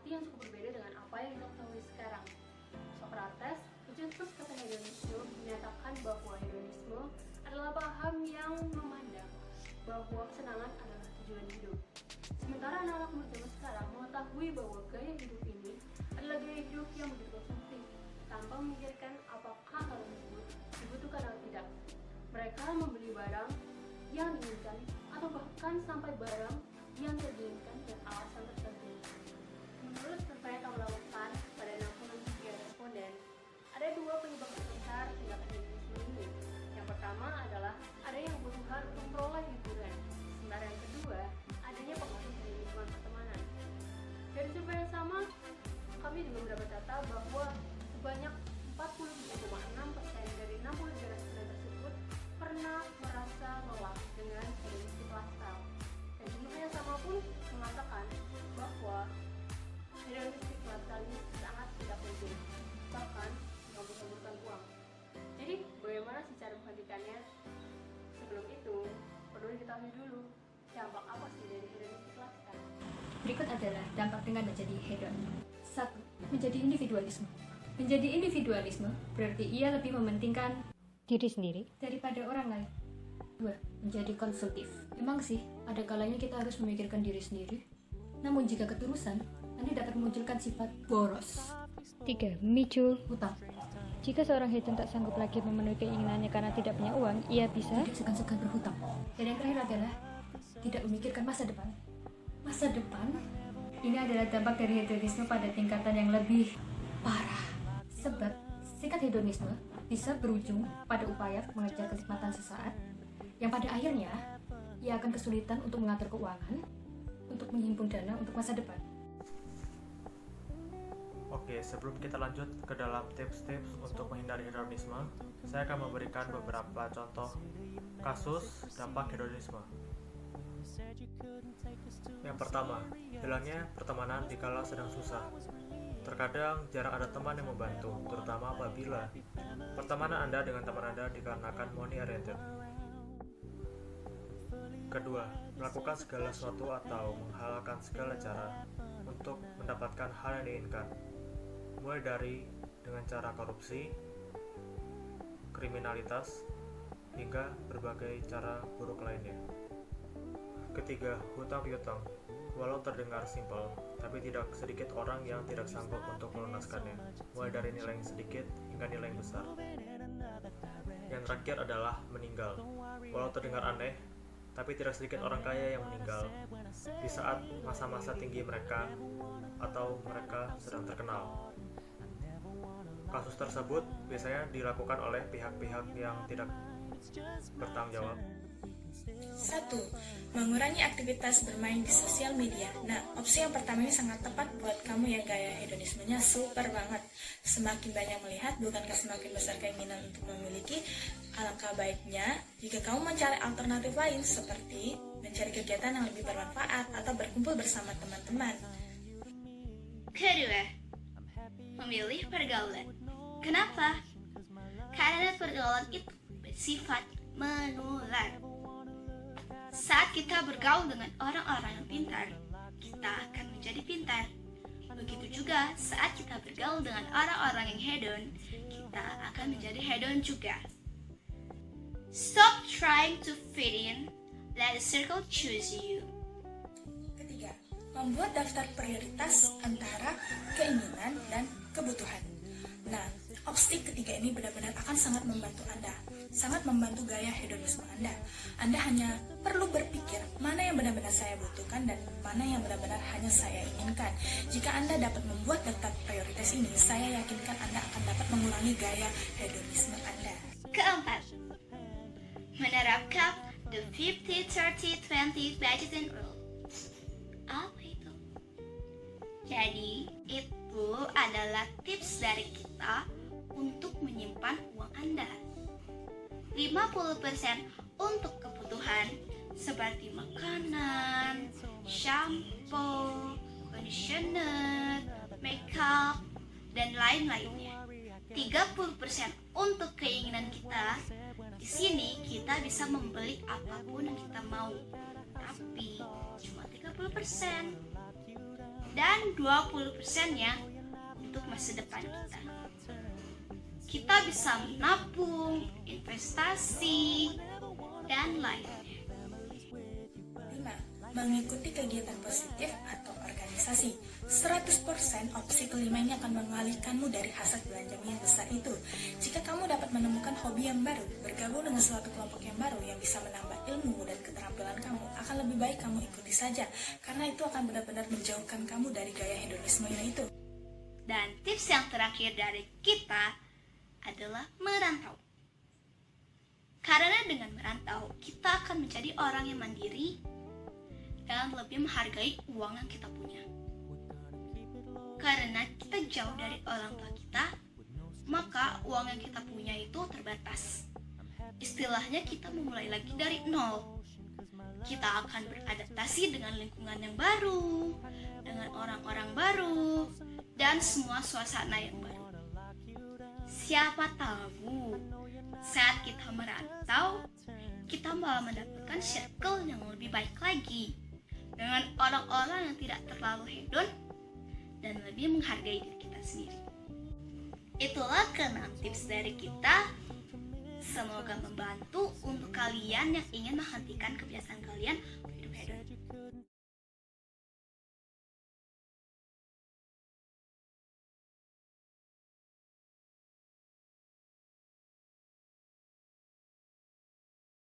arti yang cukup berbeda dengan apa yang kita ketahui sekarang. Socrates, pencetus kata hedonisme, menyatakan bahwa hedonisme adalah paham yang memandang bahwa kesenangan adalah tujuan hidup. Sementara anak-anak muda zaman sekarang mengetahui bahwa gaya hidup ini adalah gaya hidup yang begitu konsumtif, tanpa memikirkan apakah hal tersebut dibutuhkan atau tidak. Mereka membeli barang yang diinginkan atau bahkan sampai barang yang terdiinginkan dengan alasan tertentu. Menurut survei yang kami lakukan pada 63 responden, ada dua penyebab terbesar tindakan hedonisme ini. Yang pertama adalah adanya kebutuhan untuk memperoleh hiburan, sementara yang kedua adanya pengaruh dari lingkungan pertemanan. Dari survei yang sama, kami juga mendapat data bahwa sebanyak 43,6% dari 60 negara responden tersebut pernah merasa lelah dengan hedonistic lifestyle. Dan jumlah yang sama pun mengatakan bahwa hedonistic lifestyle ini sangat tidak penting, bahkan menghambur-hamburkan uang. Jadi, bagaimana sih cara menghentikannya? Sebelum itu, perlu diketahui dulu dampak apa sih dari hedonistic lifestyle. Berikut adalah dampak dengan menjadi hedon. 1. Menjadi individualisme. Menjadi individualisme berarti ia lebih mementingkan diri sendiri daripada orang lain. 2. Menjadi konsumtif. Memang sih, ada kalanya kita harus memikirkan diri sendiri. Namun jika keterusan, nanti dapat memunculkan sifat boros. 3. Memicu Hutang. Jika seorang hedon tak sanggup lagi memenuhi keinginannya karena tidak punya uang, ia bisa Tidak segan-segan berhutang. Dan yang terakhir adalah tidak memikirkan masa depan. Masa depan ini adalah dampak dari hedonisme pada tingkatan yang lebih parah. Sebab sifat hedonisme bisa berujung pada upaya mengejar kenikmatan sesaat yang pada akhirnya ia akan kesulitan untuk mengatur keuangan, untuk menghimpun dana untuk masa depan. Oke, sebelum kita lanjut ke dalam tips-tips untuk menghindari hedonisme, saya akan memberikan beberapa contoh kasus dampak hedonisme. Yang pertama, hilangnya pertemanan dikala sedang susah. Terkadang jarang ada teman yang membantu, terutama apabila pertemanan Anda dengan teman Anda dikarenakan money oriented. Kedua, melakukan segala sesuatu atau menghalalkan segala cara untuk mendapatkan hal yang diinginkan, mulai dari dengan cara korupsi, kriminalitas, hingga berbagai cara buruk lainnya. Ketiga, hutang piutang. Walau terdengar simpel, tapi tidak sedikit orang yang tidak sanggup untuk melunaskannya, mulai dari nilai yang sedikit hingga nilai yang besar. Yang terakhir adalah meninggal. Walau terdengar aneh, tapi tidak sedikit orang kaya yang meninggal di saat masa-masa tinggi mereka atau mereka sedang terkenal. Kasus tersebut biasanya dilakukan oleh pihak-pihak yang tidak bertanggung jawab. 1. Mengurangi aktivitas bermain di sosial media. Nah, opsi yang pertama ini sangat tepat buat kamu yang gaya hedonismenya super banget. Semakin banyak melihat, bukankah semakin besar keinginan untuk memiliki? Alangkah baiknya jika kamu mencari alternatif lain seperti mencari kegiatan yang lebih bermanfaat atau berkumpul bersama teman-teman. Kedua, memilih pergaulan. Kenapa? Karena pergaulan itu bersifat menular. Saat kita bergaul dengan orang-orang yang pintar, kita akan menjadi pintar. Begitu juga saat kita bergaul dengan orang-orang yang hedon, kita akan menjadi hedon juga. Stop trying to fit in, let the circle choose you. Ketiga, membuat daftar prioritas antara keinginan dan kebutuhan. Nah, opsi ketiga ini benar-benar akan sangat membantu Anda, sangat membantu gaya hedonisme Anda. Anda hanya perlu berpikir mana yang benar-benar saya butuhkan dan mana yang benar-benar hanya saya inginkan. Jika Anda dapat membuat daftar prioritas ini, saya yakinkan Anda akan dapat mengurangi gaya hedonisme Anda. Keempat, menerapkan the 50-30-20 budgeting rule. Apa itu? Jadi, itu adalah tips dari kita untuk menyimpan uang Anda. 50% untuk kebutuhan seperti makanan, shampoo, conditioner, makeup, dan lain-lainnya. 30% untuk keinginan kita. Di sini kita bisa membeli apapun yang kita mau, tapi cuma 30%. dan 20%-nya untuk masa depan kita. Kita bisa menabung, investasi, dan lainnya. 5. Mengikuti kegiatan positif atau organisasi. 100% opsi kelima ini akan mengalihkanmu dari hasrat belanjamu yang besar itu. Jika kamu dapat menemukan hobi yang baru, bergabung dengan suatu kelompok yang baru yang bisa menambah ilmu dan keterampilan kamu, akan lebih baik kamu ikuti saja, karena itu akan benar-benar menjauhkan kamu dari gaya hedonisme itu. Dan tips yang terakhir dari kita adalah merantau. Karena dengan merantau, kita akan menjadi orang yang mandiri dan lebih menghargai uang yang kita punya. Karena kita jauh dari orang tua kita, maka uang yang kita punya itu terbatas. Istilahnya kita memulai lagi dari nol. Kita akan beradaptasi dengan lingkungan yang baru, dengan orang-orang baru, dan semua suasana yang baru. Siapa tahu saat kita merantau, kita malah mendapatkan circle yang lebih baik lagi, dengan orang-orang yang tidak terlalu hedon dan lebih menghargai diri kita sendiri. Itulah ke-6 tips dari kita. Semoga membantu untuk kalian yang ingin menghentikan kebiasaan kalian